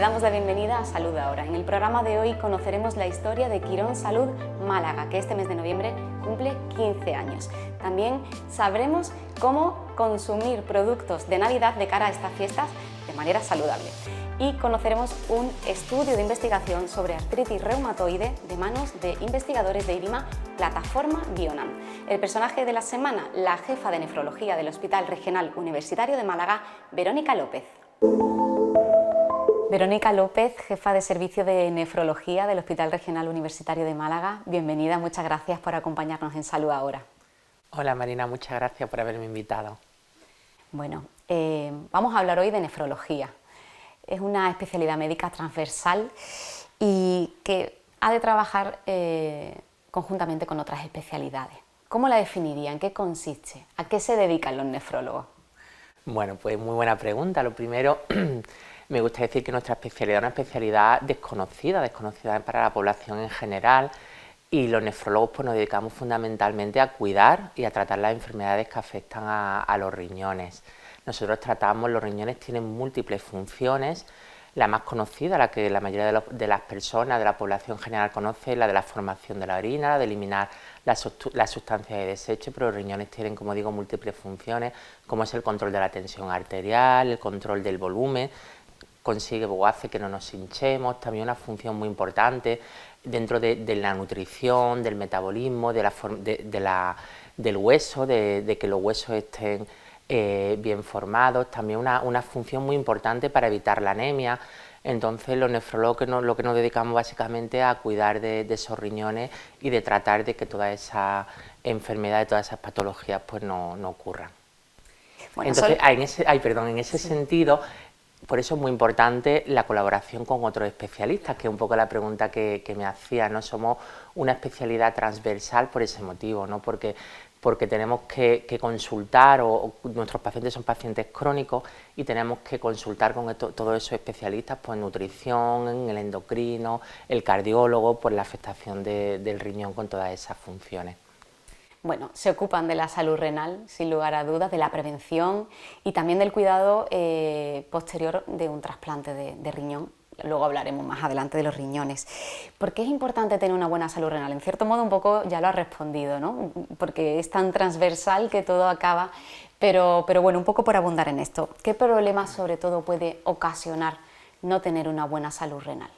damos la bienvenida a Salud Ahora. En el programa de hoy conoceremos la historia de Quirón Salud Málaga, que este mes de noviembre cumple 15 años. También sabremos cómo consumir productos de Navidad de cara a estas fiestas de manera saludable. Y conoceremos un estudio de investigación sobre artritis reumatoide de manos de investigadores de IRIMA Plataforma Bionam. El personaje de la semana, la jefa de nefrología del Hospital Regional Universitario de Málaga, Verónica López. Verónica López, jefa de servicio de nefrología del Hospital Regional Universitario de Málaga. Bienvenida, muchas gracias por acompañarnos en Salud Ahora. Hola Marina, muchas gracias por haberme invitado. Bueno, vamos a hablar hoy de nefrología. Es una especialidad médica transversal y que ha de trabajar conjuntamente con otras especialidades. ¿Cómo la definiría? ¿En qué consiste? ¿A qué se dedican los nefrólogos? Bueno, pues muy buena pregunta. Lo primero, me gusta decir que nuestra especialidad es una especialidad desconocida para la población en general, y los nefrólogos pues, nos dedicamos fundamentalmente a cuidar y a tratar las enfermedades que afectan a los riñones. Nosotros tratamos, los riñones tienen múltiples funciones. La más conocida, la que la mayoría de las personas, de la población general conoce, la de la formación de la orina, la de eliminar las sustancias de desecho, pero los riñones tienen, como digo, múltiples funciones, como es el control de la tensión arterial, el control del volumen, consigue o hace que no nos hinchemos, también una función muy importante dentro de la nutrición, del metabolismo, del hueso, de que los huesos estén bien formados, también una función muy importante para evitar la anemia. Entonces los nefrólogos lo que nos dedicamos básicamente a cuidar de esos riñones y de tratar de que todas esas enfermedades, todas esas patologías pues no ocurran. Bueno, entonces en ese sentido, por eso es muy importante la colaboración con otros especialistas, que es un poco la pregunta que me hacía, ¿no? Somos una especialidad transversal por ese motivo, ¿no? Porque tenemos que consultar, o nuestros pacientes son pacientes crónicos y tenemos que consultar con todos esos especialistas, pues nutrición, en el endocrino, el cardiólogo, por la afectación del riñón con todas esas funciones. Bueno, se ocupan de la salud renal, sin lugar a dudas, de la prevención y también del cuidado posterior de un trasplante de riñón. Luego hablaremos más adelante de los riñones. ¿Por qué es importante tener una buena salud renal? En cierto modo un poco ya lo has respondido, ¿no? Porque es tan transversal que todo acaba, pero bueno, un poco por abundar en esto. ¿Qué problemas sobre todo puede ocasionar no tener una buena salud renal?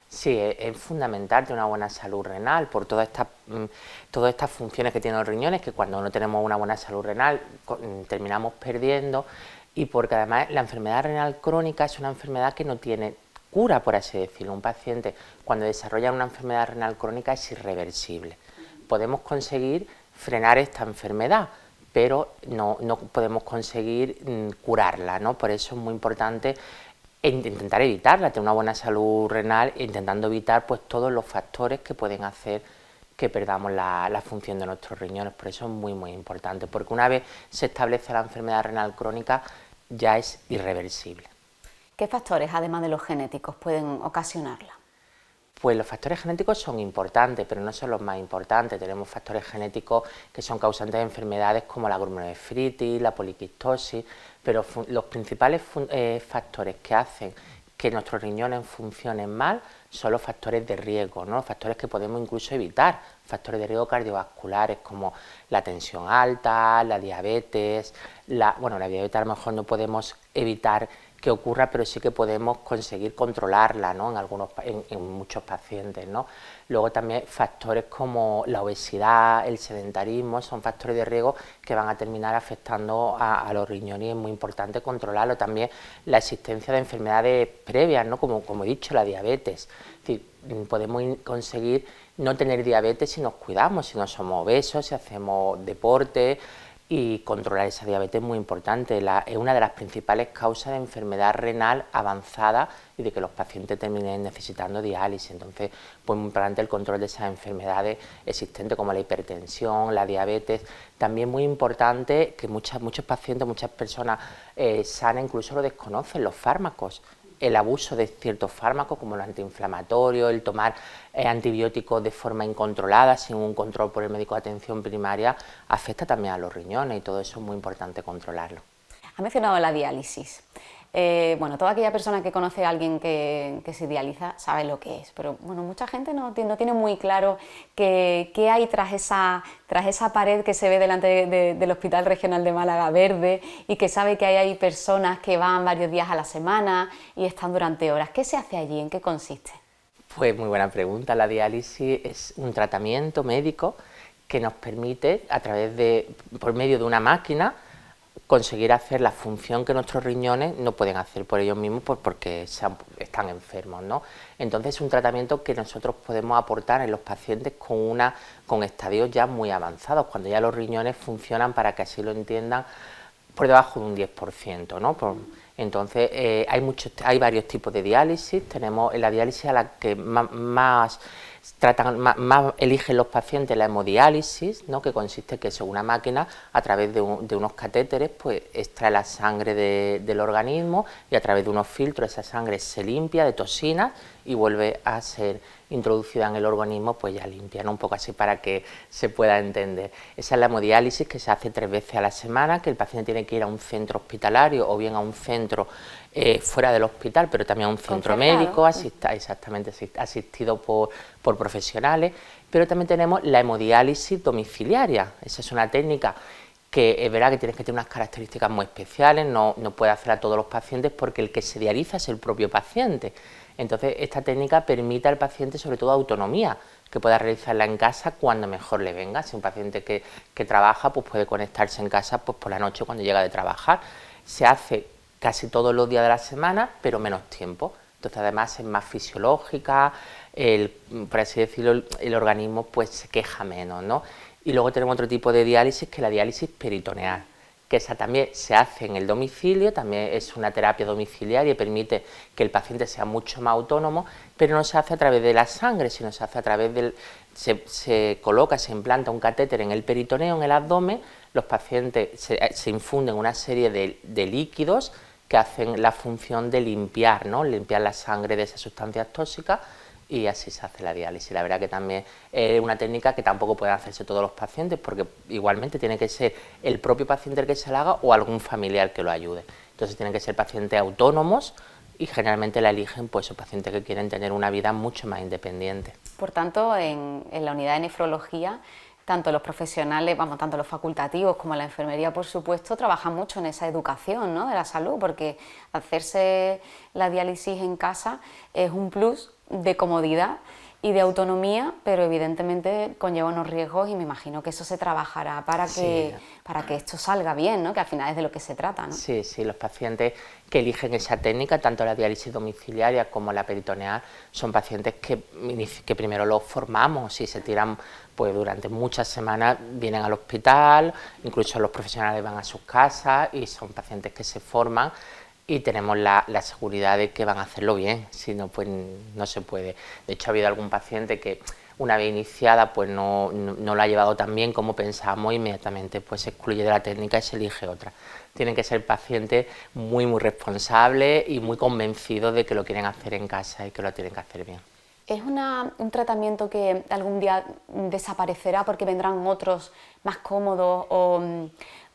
Sí, es fundamental tener una buena salud renal por todas estas funciones que tienen los riñones, que cuando no tenemos una buena salud renal terminamos perdiendo, y porque además la enfermedad renal crónica es una enfermedad que no tiene cura, por así decirlo. Un paciente cuando desarrolla una enfermedad renal crónica es irreversible. Podemos conseguir frenar esta enfermedad, pero no podemos conseguir curarla, ¿no? Por eso es muy importante intentar evitarla, tener una buena salud renal, intentando evitar pues todos los factores que pueden hacer que perdamos la función de nuestros riñones. Por eso es muy muy importante, porque una vez se establece la enfermedad renal crónica ya es irreversible. ¿Qué factores, además de los genéticos, pueden ocasionarla? Pues los factores genéticos son importantes, pero no son los más importantes. Tenemos factores genéticos que son causantes de enfermedades como la glomerulonefritis, la poliquistosis, pero los principales factores que hacen que nuestros riñones funcionen mal son los factores de riesgo, ¿no? Los factores que podemos incluso evitar, factores de riesgo cardiovasculares como la tensión alta, la diabetes. La diabetes a lo mejor no podemos evitar que ocurra, pero sí que podemos conseguir controlarla, ¿no? En muchos pacientes, ¿no? Luego también factores como la obesidad, el sedentarismo, son factores de riesgo que van a terminar afectando a los riñones, y es muy importante controlarlo. También la existencia de enfermedades previas, ¿no? Como he dicho, la diabetes. Es decir, podemos conseguir no tener diabetes si nos cuidamos, si no somos obesos, si hacemos deporte. Y controlar esa diabetes es muy importante, es una de las principales causas de enfermedad renal avanzada y de que los pacientes terminen necesitando diálisis. Entonces, pues muy importante el control de esas enfermedades existentes como la hipertensión, la diabetes. También muy importante que muchos pacientes, muchas personas sanas incluso lo desconocen, los fármacos. El abuso de ciertos fármacos como los antiinflamatorios, el tomar antibióticos de forma incontrolada, sin un control por el médico de atención primaria, afecta también a los riñones, y todo eso es muy importante controlarlo. Ha mencionado la diálisis. bueno, toda aquella persona que conoce a alguien que se dializa sabe lo que es, pero bueno, mucha gente no tiene muy claro qué hay tras esa pared que se ve delante del Hospital Regional de Málaga verde, y que sabe que hay personas que van varios días a la semana y están durante horas. ¿Qué se hace allí? ¿En qué consiste? Pues muy buena pregunta. La diálisis es un tratamiento médico que nos permite, por medio de una máquina, conseguir hacer la función que nuestros riñones no pueden hacer por ellos mismos, pues porque están enfermos, ¿no? Entonces es un tratamiento que nosotros podemos aportar en los pacientes con estadios ya muy avanzados, cuando ya los riñones funcionan, para que así lo entiendan, por debajo de un 10%, ¿no? Entonces hay varios tipos de diálisis. Tenemos la diálisis a la que más eligen los pacientes, la hemodiálisis, ¿no? Que consiste que es una máquina, a través de unos catéteres, pues extrae la sangre del organismo, y a través de unos filtros esa sangre se limpia de toxinas y vuelve a ser introducida en el organismo, pues ya limpia, ¿no? Un poco así para que se pueda entender. Esa es la hemodiálisis, que se hace 3 veces a la semana, que el paciente tiene que ir a un centro hospitalario o bien a un centro fuera del hospital, pero también a un centro médico, asistido por profesionales. Pero también tenemos la hemodiálisis domiciliaria. Esa es una técnica que es verdad que tienes que tener unas características muy especiales, no puede hacer a todos los pacientes, porque el que se dializa es el propio paciente. Entonces esta técnica permite al paciente sobre todo autonomía, que pueda realizarla en casa cuando mejor le venga. Si un paciente que trabaja, pues puede conectarse en casa pues por la noche cuando llega de trabajar. Se hace casi todos los días de la semana, pero menos tiempo. Entonces además es más fisiológica, por así decirlo, el organismo pues se queja menos, ¿no? Y luego tenemos otro tipo de diálisis, que es la diálisis peritoneal, que esa también se hace en el domicilio, también es una terapia domiciliaria y permite que el paciente sea mucho más autónomo, pero no se hace a través de la sangre, sino se hace a través se implanta un catéter en el peritoneo, en el abdomen. Los pacientes se infunden una serie de líquidos que hacen la función de limpiar, ¿no? Limpiar la sangre de esas sustancias tóxicas, y así se hace la diálisis. La verdad que también es una técnica que tampoco pueden hacerse todos los pacientes, porque igualmente tiene que ser el propio paciente el que se la haga o algún familiar que lo ayude. Entonces tienen que ser pacientes autónomos, y generalmente la eligen pues esos pacientes que quieren tener una vida mucho más independiente. Por tanto, en la unidad de nefrología, tanto los profesionales, tanto los facultativos como la enfermería, por supuesto, trabajan mucho en esa educación, ¿no?, de la salud, porque hacerse la diálisis en casa es un plus de comodidad y de autonomía, pero evidentemente conlleva unos riesgos, y me imagino que eso se trabajará para que esto salga bien, ¿no?, que al final es de lo que se trata, ¿no? Sí, los pacientes que eligen esa técnica, tanto la diálisis domiciliaria como la peritoneal, son pacientes que primero los formamos y se tiran pues durante muchas semanas, vienen al hospital, incluso los profesionales van a sus casas, y son pacientes que se forman y tenemos la seguridad de que van a hacerlo bien, si no, pues no se puede. De hecho, ha habido algún paciente que una vez iniciada pues no lo ha llevado tan bien como pensábamos, inmediatamente pues se excluye de la técnica y se elige otra. Tienen que ser pacientes muy responsables y muy convencidos de que lo quieren hacer en casa y que lo tienen que hacer bien. ¿Es un tratamiento que algún día desaparecerá porque vendrán otros más cómodos? O,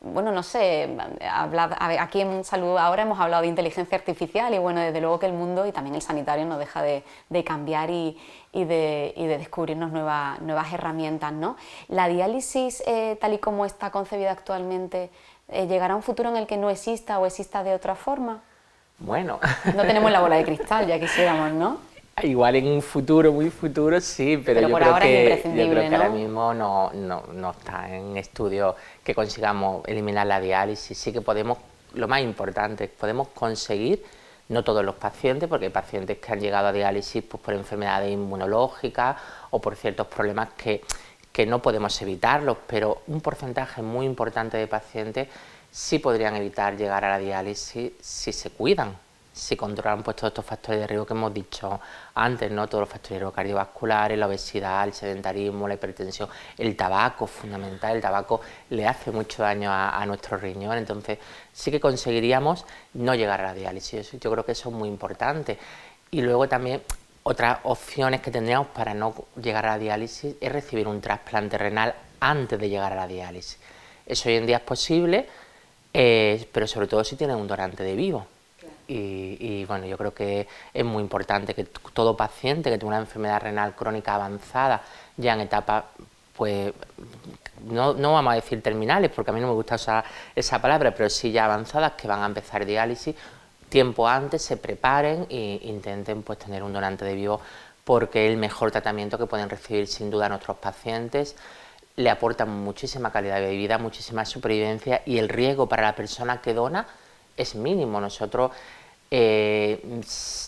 bueno, no sé, aquí en Salud Ahora hemos hablado de inteligencia artificial, y bueno, desde luego que el mundo y también el sanitario no deja de cambiar y de descubrirnos nuevas herramientas, ¿no? ¿La diálisis, tal y como está concebida actualmente, llegará a un futuro en el que no exista o exista de otra forma? Bueno. No tenemos la bola de cristal, ya quisiéramos, ¿no? Igual en un futuro, muy futuro, sí, pero yo por creo ahora que, es imprescindible, ¿no? Ahora mismo no está en estudio que consigamos eliminar la diálisis. Sí que podemos, lo más importante, podemos conseguir, no todos los pacientes, porque hay pacientes que han llegado a diálisis pues, por enfermedades inmunológicas o por ciertos problemas que no podemos evitarlos, pero un porcentaje muy importante de pacientes sí podrían evitar llegar a la diálisis si se cuidan, si controlan pues todos estos factores de riesgo que hemos dicho antes, ¿no? Todos los factores de riesgo cardiovasculares, la obesidad, el sedentarismo, la hipertensión, el tabaco, fundamental. El tabaco le hace mucho daño a nuestros riñones, entonces sí que conseguiríamos no llegar a la diálisis. Yo creo que eso es muy importante. Y luego también otras opciones que tendríamos para no llegar a la diálisis es recibir un trasplante renal antes de llegar a la diálisis. Eso hoy en día es posible, pero sobre todo si tienen un donante de vivo. y bueno, yo creo que es muy importante que todo paciente que tenga una enfermedad renal crónica avanzada, ya en etapa, pues no vamos a decir terminales, porque a mí no me gusta usar esa palabra, pero sí ya avanzadas, que van a empezar diálisis, tiempo antes se preparen e intenten pues tener un donante de vivo, porque es el mejor tratamiento que pueden recibir sin duda nuestros pacientes. Le aportan muchísima calidad de vida, muchísima supervivencia, y el riesgo para la persona que dona es mínimo. Nosotros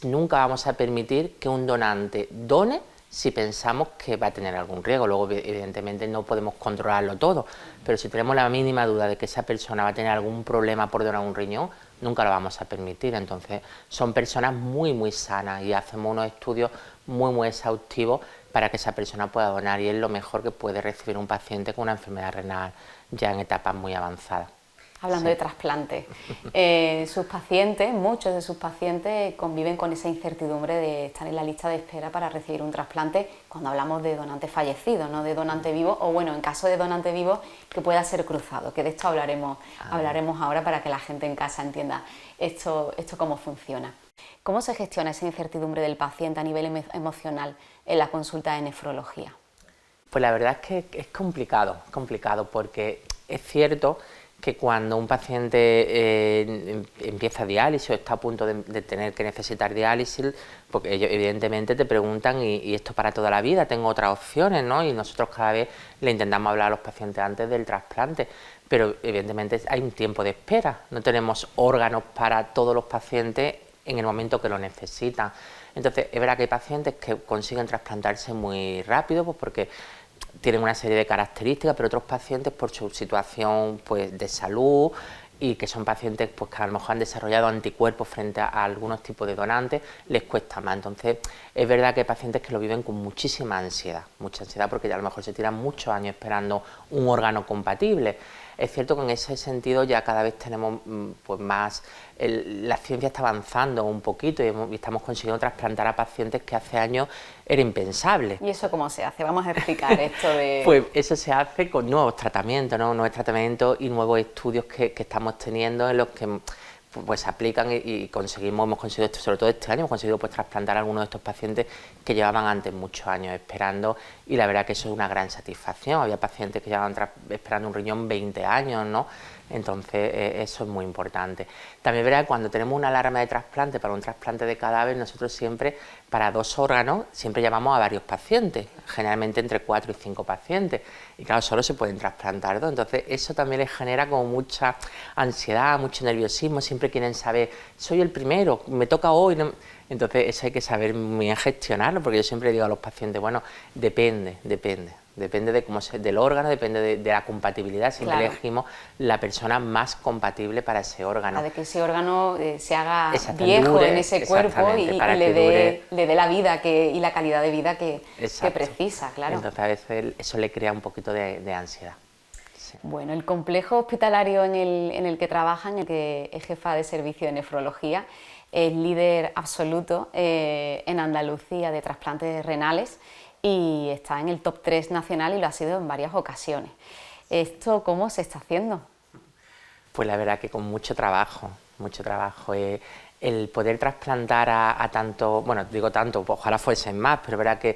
nunca vamos a permitir que un donante done si pensamos que va a tener algún riesgo. Luego, evidentemente, no podemos controlarlo todo, pero si tenemos la mínima duda de que esa persona va a tener algún problema por donar un riñón, nunca lo vamos a permitir. Entonces, son personas muy sanas, y hacemos unos estudios muy exhaustivos para que esa persona pueda donar, y es lo mejor que puede recibir un paciente con una enfermedad renal ya en etapas muy avanzadas. Hablando de trasplante, sus pacientes, muchos de sus pacientes conviven con esa incertidumbre de estar en la lista de espera para recibir un trasplante cuando hablamos de donante fallecido, no de donante vivo, o bueno, en caso de donante vivo que pueda ser cruzado, que de esto hablaremos ahora para que la gente en casa entienda esto cómo funciona. ¿Cómo se gestiona esa incertidumbre del paciente a nivel emocional en la consulta de nefrología? Pues la verdad es que es complicado porque es cierto que cuando un paciente empieza diálisis o está a punto de tener que necesitar diálisis, porque ellos evidentemente te preguntan, y esto para toda la vida, tengo otras opciones, ¿no? Y nosotros cada vez le intentamos hablar a los pacientes antes del trasplante, pero evidentemente hay un tiempo de espera, no tenemos órganos para todos los pacientes en el momento que lo necesitan. Entonces, es verdad que hay pacientes que consiguen trasplantarse muy rápido, pues porque tienen una serie de características, pero otros pacientes, por su situación pues de salud, y que son pacientes pues que a lo mejor han desarrollado anticuerpos frente a algunos tipos de donantes, les cuesta más. Entonces, es verdad que hay pacientes que lo viven con muchísima ansiedad, porque a lo mejor se tiran muchos años esperando un órgano compatible. Es cierto que en ese sentido ya cada vez tenemos pues más, la ciencia está avanzando un poquito, y estamos consiguiendo trasplantar a pacientes que hace años era impensable. ¿Y eso cómo se hace? Vamos a explicar esto de... Pues eso se hace con nuevos tratamientos, ¿no? Nuevos tratamientos y nuevos estudios que estamos teniendo, en los que pues se aplican, y hemos conseguido esto, sobre todo este año, hemos conseguido pues trasplantar a algunos de estos pacientes que llevaban antes muchos años esperando, y la verdad que eso es una gran satisfacción. Había pacientes que llevaban esperando un riñón 20 años, ¿no? Entonces eso es muy importante. También es verdad que cuando tenemos una alarma de trasplante para un trasplante de cadáver, nosotros siempre, para 2 órganos, siempre llamamos a varios pacientes, generalmente entre 4 y 5 pacientes, y claro, solo se pueden trasplantar 2, entonces eso también les genera como mucha ansiedad, mucho nerviosismo, siempre quieren saber, soy el primero, me toca hoy, ¿no? Entonces eso hay que saber muy bien gestionarlo, porque yo siempre digo a los pacientes, bueno, depende de cómo del órgano, depende de la compatibilidad, siempre elegimos la persona más compatible para ese órgano. Para que ese órgano se haga viejo en ese cuerpo y le dé la vida y la calidad de vida que precisa, claro. Entonces a veces eso le crea un poquito de ansiedad. Sí. Bueno, el complejo hospitalario en el que trabaja, en el que es jefa de servicio de nefrología, es líder absoluto en Andalucía de trasplantes renales, y está en el top 3 nacional, y lo ha sido en varias ocasiones. ¿Esto cómo se está haciendo? Pues la verdad que con mucho trabajo. El poder trasplantar a tanto, bueno, digo tanto, pues ojalá fuesen más, pero es verdad que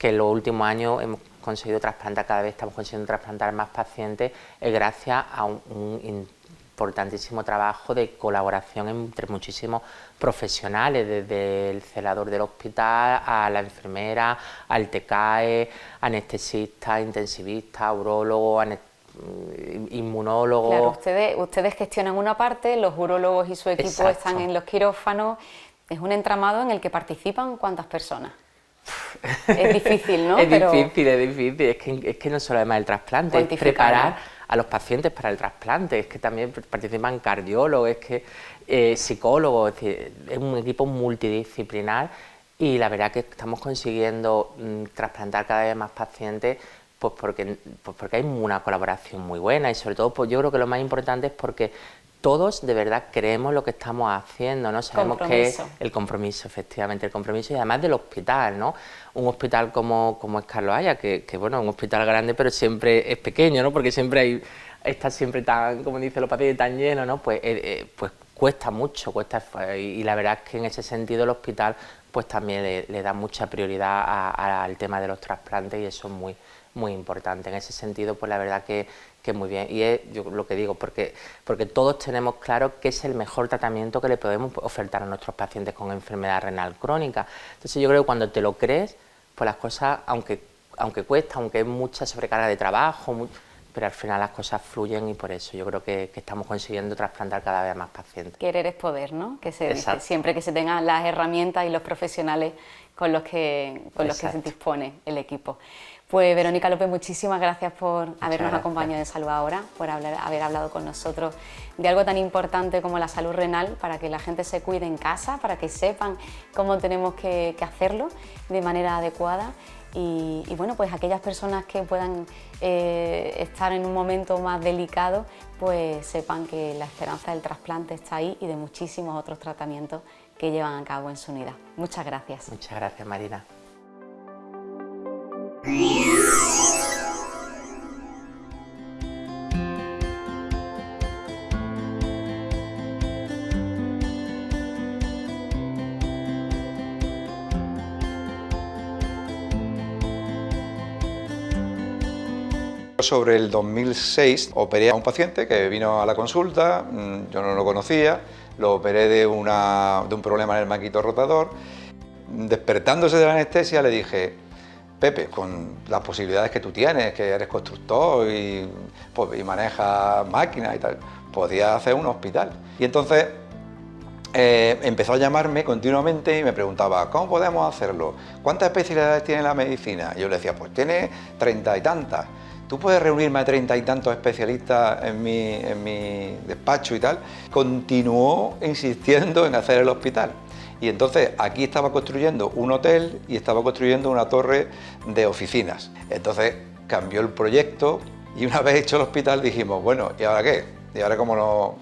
en los últimos años hemos conseguido trasplantar, cada vez estamos consiguiendo trasplantar más pacientes, gracias a un importantísimo trabajo de colaboración entre muchísimos profesionales, desde el celador del hospital a la enfermera, al TCAE, anestesista, intensivista, urólogo, inmunólogo. Claro, ustedes gestionan una parte, los urólogos y su equipo están en los quirófanos. Es un entramado en el que participan ¿cuántas personas? Es difícil, ¿no? Es difícil, es que no solo además el trasplante, es preparar a los pacientes para el trasplante, es que también participan cardiólogos, es que psicólogos, es un equipo multidisciplinar, y la verdad que estamos consiguiendo trasplantar cada vez más pacientes, pues porque hay una colaboración muy buena, y sobre todo pues yo creo que lo más importante es porque todos de verdad creemos lo que estamos haciendo, ¿no? Sabemos que es el compromiso, efectivamente, el compromiso, y además del hospital, ¿no? Un hospital como es Carlos Haya, que bueno, un hospital grande, pero siempre es pequeño, ¿no? Porque siempre está siempre tan, como dicen los pacientes, tan lleno, ¿no? Pues cuesta mucho, y la verdad es que en ese sentido el hospital pues también le da mucha prioridad al tema de los trasplantes, y eso es muy importante. En ese sentido, pues la verdad que muy bien. Y es yo lo que digo, porque todos tenemos claro que es el mejor tratamiento que le podemos ofertar a nuestros pacientes con enfermedad renal crónica. Entonces yo creo que cuando te lo crees, pues las cosas, aunque cuesta, aunque hay mucha sobrecarga de trabajo, pero al final las cosas fluyen, y por eso yo creo que estamos consiguiendo trasplantar cada vez más pacientes. Querer es poder, ¿no? Que se dice, siempre que se tengan las herramientas y los profesionales con los que se dispone el equipo. Pues Verónica López, muchísimas gracias por habernos acompañado en Salud Ahora, por haber hablado con nosotros de algo tan importante como la salud renal, para que la gente se cuide en casa, para que sepan cómo tenemos que hacerlo de manera adecuada. Y bueno, pues aquellas personas que puedan estar en un momento más delicado, pues sepan que la esperanza del trasplante está ahí, y de muchísimos otros tratamientos que llevan a cabo en su unidad. Muchas gracias. Muchas gracias, Marina. Sobre el 2006 operé a un paciente que vino a la consulta, yo no lo conocía, lo operé de un problema en el manguito rotador. Despertándose de la anestesia le dije: Pepe, con las posibilidades que tú tienes, que eres constructor y manejas máquinas y tal, podías hacer un hospital. Y entonces empezó a llamarme continuamente y me preguntaba: ¿cómo podemos hacerlo? ¿Cuántas especialidades tiene la medicina? Y yo le decía: pues tiene 30 y tantas. ¿Tú puedes reunirme a 30 y tantos especialistas en mi despacho y tal? Continuó insistiendo en hacer el hospital. Y entonces aquí estaba construyendo un hotel y estaba construyendo una torre de oficinas. Entonces cambió el proyecto, y una vez hecho el hospital dijimos: bueno, ¿y ahora qué? ¿Y ahora cómo no?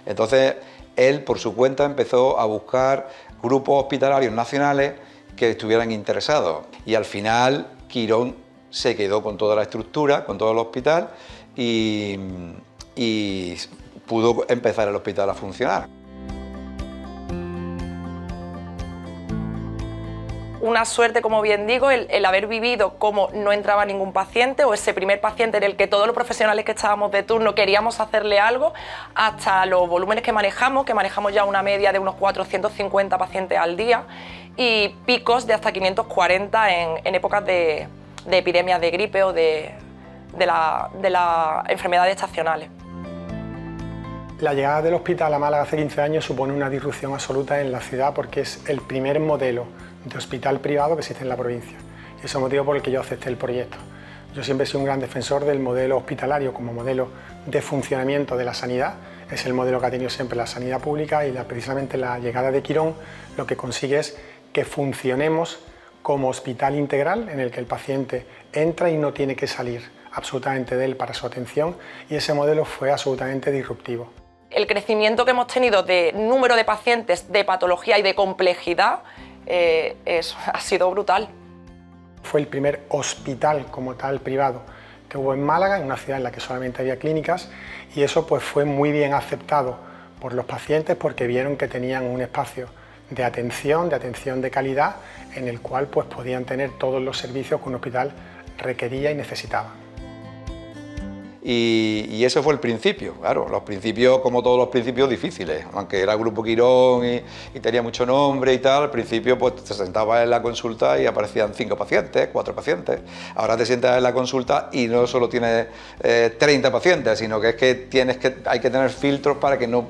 Entonces él por su cuenta empezó a buscar grupos hospitalarios nacionales que estuvieran interesados, y al final Quirón se quedó con toda la estructura, con todo el hospital, y pudo empezar el hospital a funcionar. Una suerte, como bien digo, el haber vivido cómo no entraba ningún paciente, o ese primer paciente en el que todos los profesionales que estábamos de turno queríamos hacerle algo, hasta los volúmenes que manejamos ya una media de unos 450 pacientes al día, y picos de hasta 540 en épocas de epidemias de gripe o de las enfermedades estacionales. La llegada del hospital a Málaga hace 15 años supone una disrupción absoluta en la ciudad, porque es el primer modelo de hospital privado que existe en la provincia. Y ese es el motivo por el que yo acepté el proyecto. Yo siempre he sido un gran defensor del modelo hospitalario como modelo de funcionamiento de la sanidad. Es el modelo que ha tenido siempre la sanidad pública, y precisamente la llegada de Quirón lo que consigue es que funcionemos como hospital integral, en el que el paciente entra y no tiene que salir absolutamente de él para su atención, y ese modelo fue absolutamente disruptivo. El crecimiento que hemos tenido de número de pacientes, de patología y de complejidad ha sido brutal. Fue el primer hospital como tal privado que hubo en Málaga, en una ciudad en la que solamente había clínicas, y eso pues fue muy bien aceptado por los pacientes, porque vieron que tenían un espacio de atención de calidad, en el cual pues podían tener todos los servicios que un hospital requería y necesitaba. Y ese fue el principio, claro, los principios, como todos los principios, difíciles, aunque era el Grupo Quirón y tenía mucho nombre y tal. Al principio pues te sentabas en la consulta y aparecían 5 pacientes, 4 pacientes. Ahora te sientas en la consulta y no solo tienes 30 pacientes, sino que es que hay que tener filtros para que no,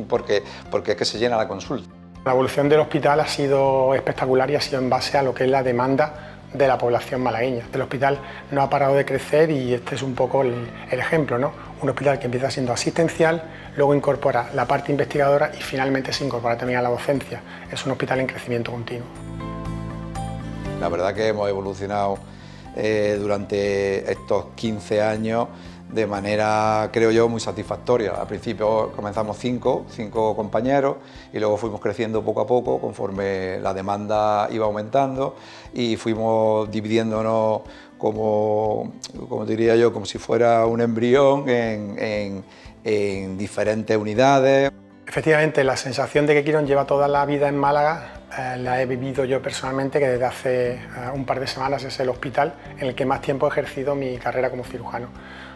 porque es que se llena la consulta. La evolución del hospital ha sido espectacular, y ha sido en base a lo que es la demanda de la población malagueña. El hospital no ha parado de crecer, y este es un poco el ejemplo, ¿no? Un hospital que empieza siendo asistencial, luego incorpora la parte investigadora y finalmente se incorpora también a la docencia. Es un hospital en crecimiento continuo. La verdad que hemos evolucionado durante estos 15 años de manera, creo yo, muy satisfactoria. Al principio comenzamos 5 compañeros, y luego fuimos creciendo poco a poco conforme la demanda iba aumentando, y fuimos dividiéndonos como diría yo, como si fuera un embrión en diferentes unidades. Efectivamente, la sensación de que Quirón lleva toda la vida en Málaga la he vivido yo personalmente, que desde hace un par de semanas es el hospital en el que más tiempo he ejercido mi carrera como cirujano.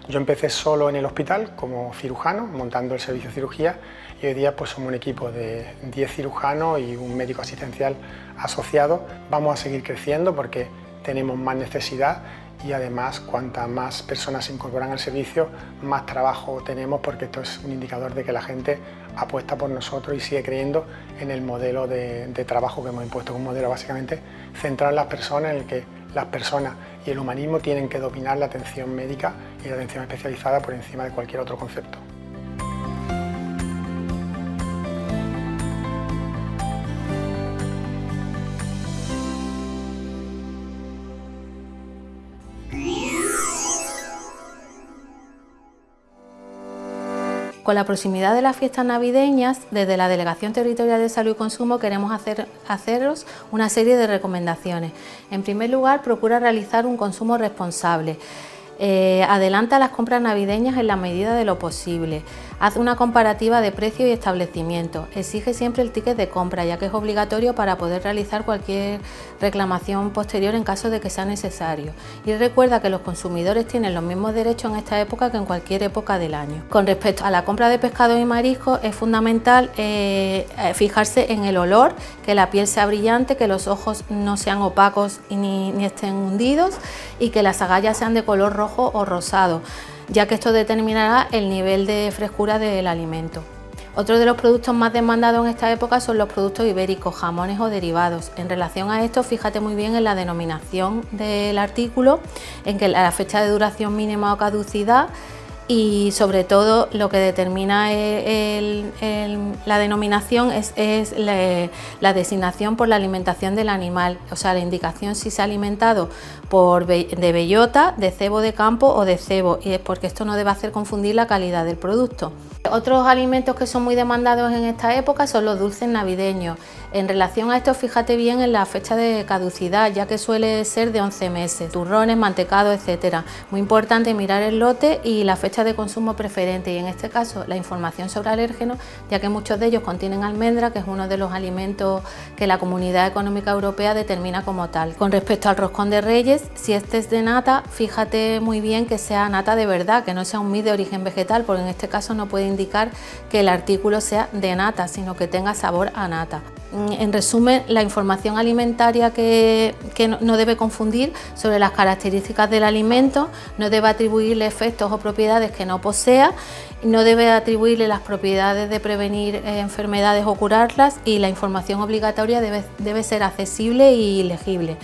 Yo empecé solo en el hospital como cirujano, montando el servicio de cirugía, y hoy día pues somos un equipo de 10 cirujanos y un médico asistencial asociado. Vamos a seguir creciendo porque tenemos más necesidad y además cuantas más personas se incorporan al servicio, más trabajo tenemos, porque esto es un indicador de que la gente apuesta por nosotros y sigue creyendo en el modelo de trabajo que hemos impuesto, un modelo básicamente centrado en las personas, en el que las personas y el humanismo tienen que dominar la atención médica y la atención especializada por encima de cualquier otro concepto. Con la proximidad de las fiestas navideñas, desde la Delegación Territorial de Salud y Consumo queremos haceros una serie de recomendaciones. En primer lugar, procura realizar un consumo responsable. Adelanta las compras navideñas en la medida de lo posible. Haz una comparativa de precio y establecimiento. Exige siempre el ticket de compra, ya que es obligatorio para poder realizar cualquier reclamación posterior en caso de que sea necesario. Y recuerda que los consumidores tienen los mismos derechos en esta época que en cualquier época del año. Con respecto a la compra de pescado y mariscos, es fundamental fijarse en el olor, que la piel sea brillante, que los ojos no sean opacos ni estén hundidos, y que las agallas sean de color rojo o rosado, ya que esto determinará el nivel de frescura del alimento. Otro de los productos más demandados en esta época son los productos ibéricos, jamones o derivados. En relación a esto, fíjate muy bien en la denominación del artículo, en que la fecha de duración mínima o caducidad, y sobre todo lo que determina la denominación es la designación por la alimentación del animal, o sea, la indicación si se ha alimentado de bellota, de cebo de campo o de cebo, y es porque esto no debe hacer confundir la calidad del producto. Otros alimentos que son muy demandados en esta época son los dulces navideños. En relación a esto, fíjate bien en la fecha de caducidad, ya que suele ser de 11 meses, turrones, mantecados, etcétera. Muy importante mirar el lote y la fecha de consumo preferente, y en este caso la información sobre alérgenos, ya que muchos de ellos contienen almendra, que es uno de los alimentos que la Comunidad Económica Europea determina como tal. Con respecto al roscón de Reyes, si este es de nata, fíjate muy bien que sea nata de verdad, que no sea un mix de origen vegetal, porque en este caso no puede indicar que el artículo sea de nata, sino que tenga sabor a nata. En resumen, la información alimentaria que no debe confundir sobre las características del alimento, no debe atribuirle efectos o propiedades que no posea, no debe atribuirle las propiedades de prevenir enfermedades o curarlas, y la información obligatoria debe ser accesible y legible.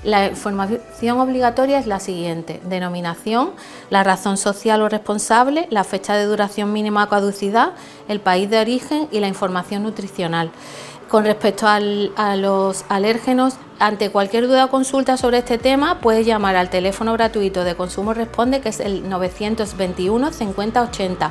La información obligatoria es la siguiente: denominación, la razón social o responsable, la fecha de duración mínima o caducidad, el país de origen y la información nutricional. Con respecto a los alérgenos, ante cualquier duda o consulta sobre este tema, puedes llamar al teléfono gratuito de Consumo Responde, que es el 921 50 80,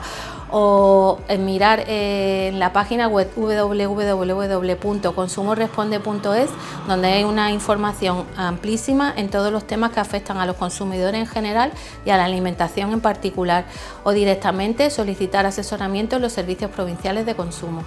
o mirar en la página web www.consumoresponde.es, donde hay una información amplísima en todos los temas que afectan a los consumidores en general y a la alimentación en particular, o directamente solicitar asesoramiento en los servicios provinciales de consumo.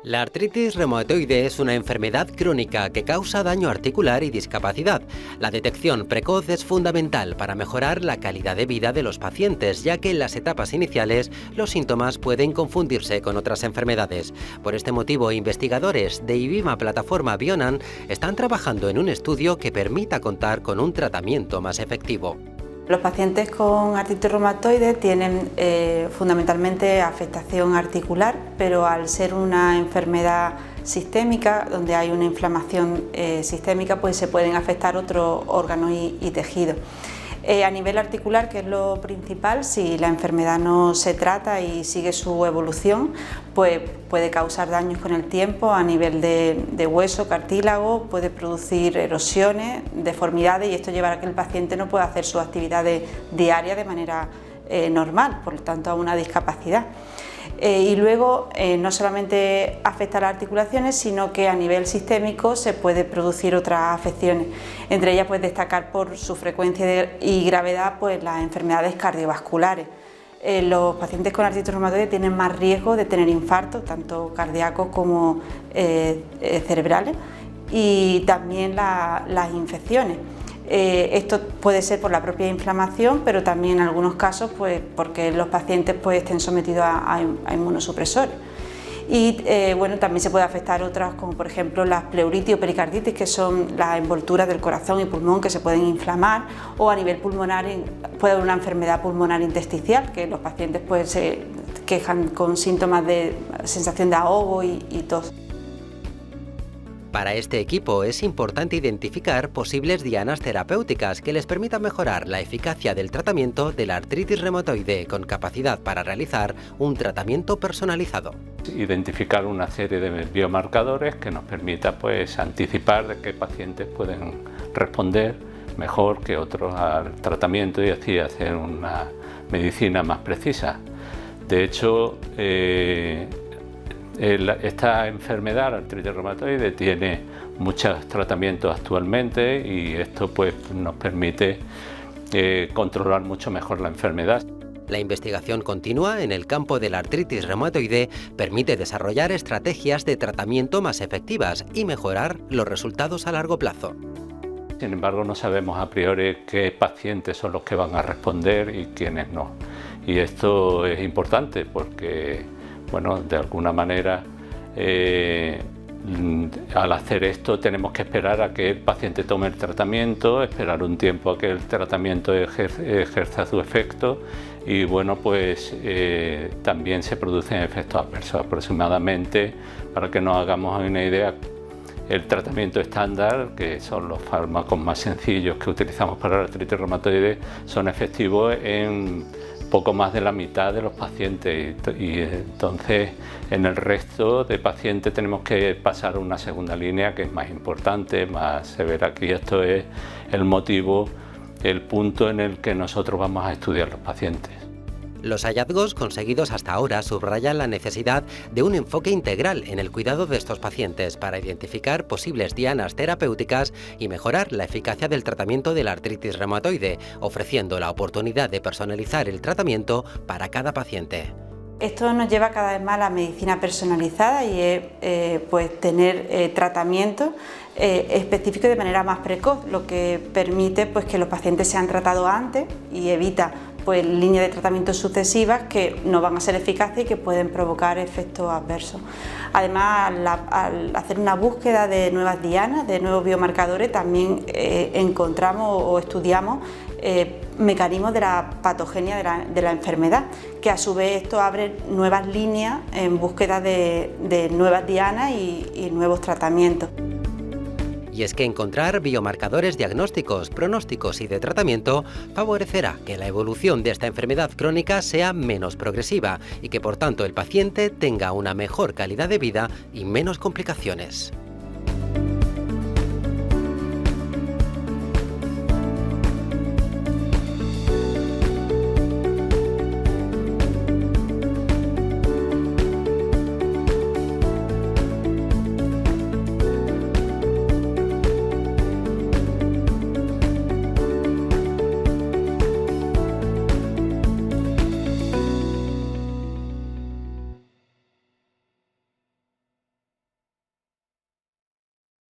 La artritis reumatoide es una enfermedad crónica que causa daño articular y discapacidad. La detección precoz es fundamental para mejorar la calidad de vida de los pacientes, ya que en las etapas iniciales los síntomas pueden confundirse con otras enfermedades. Por este motivo, investigadores de IBIMA Plataforma Bionan están trabajando en un estudio que permita contar con un tratamiento más efectivo. Los pacientes con artritis reumatoide tienen fundamentalmente afectación articular, pero al ser una enfermedad sistémica, donde hay una inflamación sistémica, pues se pueden afectar otros órganos y tejidos. A nivel articular, que es lo principal, si la enfermedad no se trata y sigue su evolución, pues puede causar daños con el tiempo a nivel de hueso, cartílago, puede producir erosiones, deformidades, y esto llevará a que el paciente no pueda hacer sus actividades diarias de manera normal, por lo tanto a una discapacidad. Y luego no solamente afecta a las articulaciones, sino que a nivel sistémico se puede producir otras afecciones. Entre ellas pues destacar por su frecuencia y gravedad pues las enfermedades cardiovasculares. Los pacientes con artritis reumatoide tienen más riesgo de tener infartos, tanto cardíacos como cerebrales, y también las infecciones. Esto puede ser por la propia inflamación, pero también en algunos casos pues, porque los pacientes pues, estén sometidos a inmunosupresores. Y bueno, también se puede afectar otras, como por ejemplo las pleuritis o pericarditis, que son las envolturas del corazón y pulmón que se pueden inflamar, o a nivel pulmonar puede haber una enfermedad pulmonar intersticial, que los pacientes pues, se quejan con síntomas de sensación de ahogo y tos. Para este equipo es importante identificar posibles dianas terapéuticas que les permitan mejorar la eficacia del tratamiento de la artritis reumatoide, con capacidad para realizar un tratamiento personalizado. Identificar una serie de biomarcadores que nos permita pues, anticipar de qué pacientes pueden responder mejor que otros al tratamiento y así hacer una medicina más precisa. De hecho, esta enfermedad, la artritis reumatoide, tiene muchos tratamientos actualmente y esto pues, nos permite controlar mucho mejor la enfermedad. La investigación continua en el campo de la artritis reumatoide permite desarrollar estrategias de tratamiento más efectivas y mejorar los resultados a largo plazo. Sin embargo, no sabemos a priori qué pacientes son los que van a responder y quiénes no. Y esto es importante porque, bueno, de alguna manera, al hacer esto tenemos que esperar a que el paciente tome el tratamiento, esperar un tiempo a que el tratamiento ejerza su efecto y, bueno, pues también se producen efectos adversos. Aproximadamente, para que nos hagamos una idea, el tratamiento estándar, que son los fármacos más sencillos que utilizamos para la artritis reumatoide, son efectivos en poco más de la mitad de los pacientes y entonces en el resto de pacientes tenemos que pasar a una segunda línea que es más importante, más severa. Aquí esto es el motivo, el punto en el que nosotros vamos a estudiar los pacientes. Los hallazgos conseguidos hasta ahora subrayan la necesidad de un enfoque integral en el cuidado de estos pacientes para identificar posibles dianas terapéuticas y mejorar la eficacia del tratamiento de la artritis reumatoide, ofreciendo la oportunidad de personalizar el tratamiento para cada paciente. Esto nos lleva cada vez más a la medicina personalizada y es pues, tener tratamientos específicos de manera más precoz, lo que permite pues, que los pacientes sean tratados antes y evita pues, líneas de tratamiento sucesivas que no van a ser eficaces y que pueden provocar efectos adversos. Además, al hacer una búsqueda de nuevas dianas, de nuevos biomarcadores, también encontramos o estudiamos mecanismos de la patogenia de la enfermedad, que a su vez esto abre nuevas líneas en búsqueda de nuevas dianas y nuevos tratamientos. Y es que encontrar biomarcadores diagnósticos, pronósticos y de tratamiento favorecerá que la evolución de esta enfermedad crónica sea menos progresiva y que por tanto el paciente tenga una mejor calidad de vida y menos complicaciones.